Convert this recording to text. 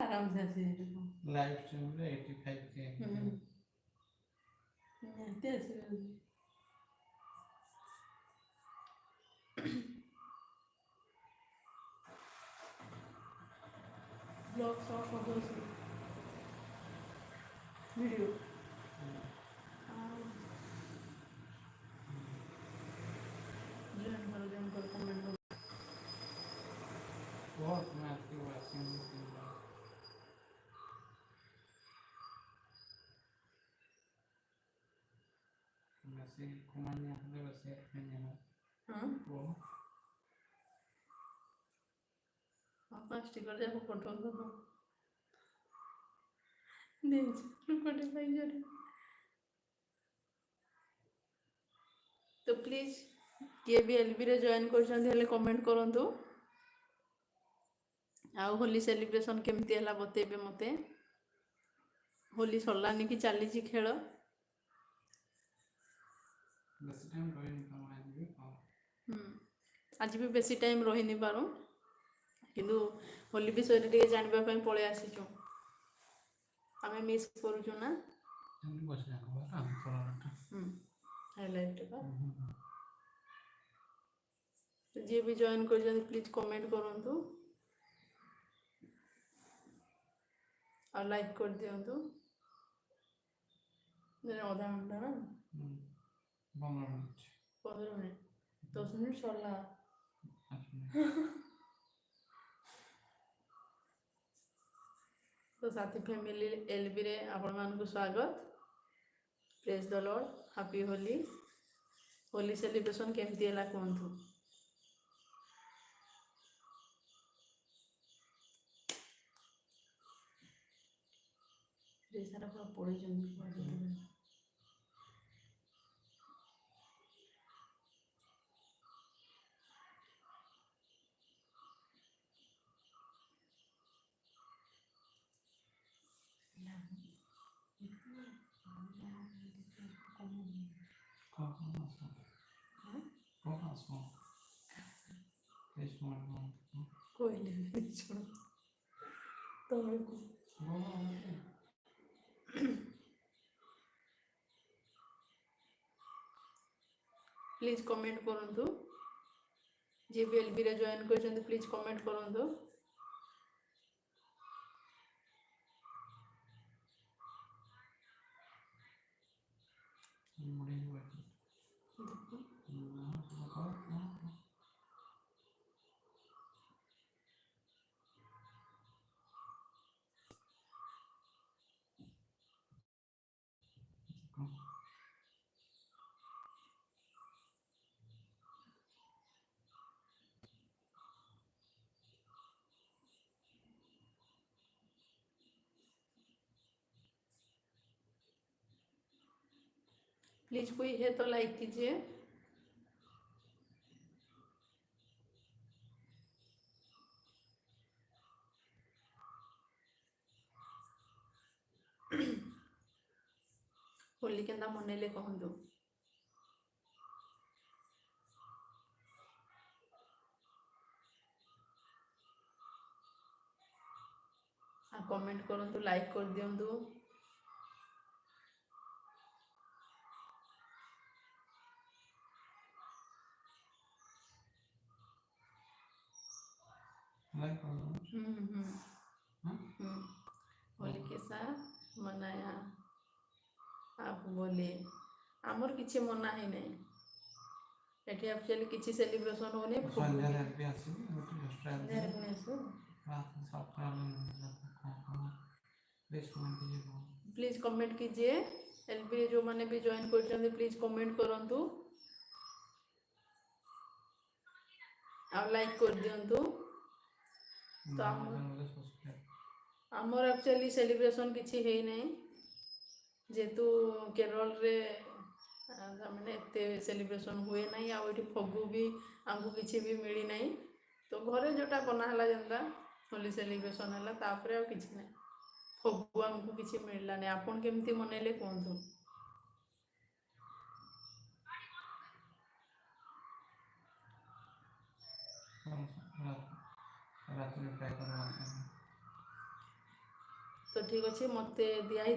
आराम से आसी लाइव स्ट्रीम रे 85K निहाती आसी blog shot photo video join करो कमेंट करो बहुत मैं आपकी वाचिंग वैसे कुमार ने वैसे अपने हाँ वो अपना स्टिकर जाको फोटो दो नहीं भाई जरे तो प्लीज किए भी एलबी रे जॉइन कर कमेंट करंतु आउ होली सेलिब्रेशन केमती है बतेबे मते होली सरलानी कि चली खेल बेसी टाइम रही तो आज भी आज भी बेसी टाइम रही नहीं पारू किंतु होली विषय टे जानवाई पलि आसीचु आम मिस करूँ ना हाइलाइट जी भी जॉइन कर प्लीज कमेंट करूँ और लाइक कर दिंतु अधा घंटा ना 15 मिनट 10 मिनट सरला तो साथी फैमिली एलबी रे आपण मानकु स्वागत praise the Lord happy Holi Holi celebration केमती है कहतु सारा पूरा पड़े कोई नहीं छोड़ो प्लीज कमेंट करंतु जे भी एलबी रे जॉइन कर प्लीज कमेंट करंतु प्लीज कोई है तो लाइक कीजिए होली केंदा मनैले कहतु कमेंट करंतु लाइक कर दिंतु होली कैसा मनाया आप बोले आमर किसी मना ही नहीं एटी एक्चुअली किसी सेलिब्रेशन होने प्लीज कमेंट कीजिए एलबी जो मैंने भी जॉइन कर प्लीज कमेंट करंतु और लाइक कर दिंतु तो आमर एक्चुअली सेलिब्रेशन किसी है नहीं जेतु केरल रे मैंने एते सेलिब्रेशन हुए नहीं आउट फगु भी आमको किसी भी मिली नहीं तो घरे जोटा बनाला जनता होली सेलिब्रेशन है तापर आ किसी ना फगु आमको किसी मिलला नहीं आपन केमती मनैले कहतु ତ ଠିକ୍ ଅଛି ମୋତେ ଦିଆ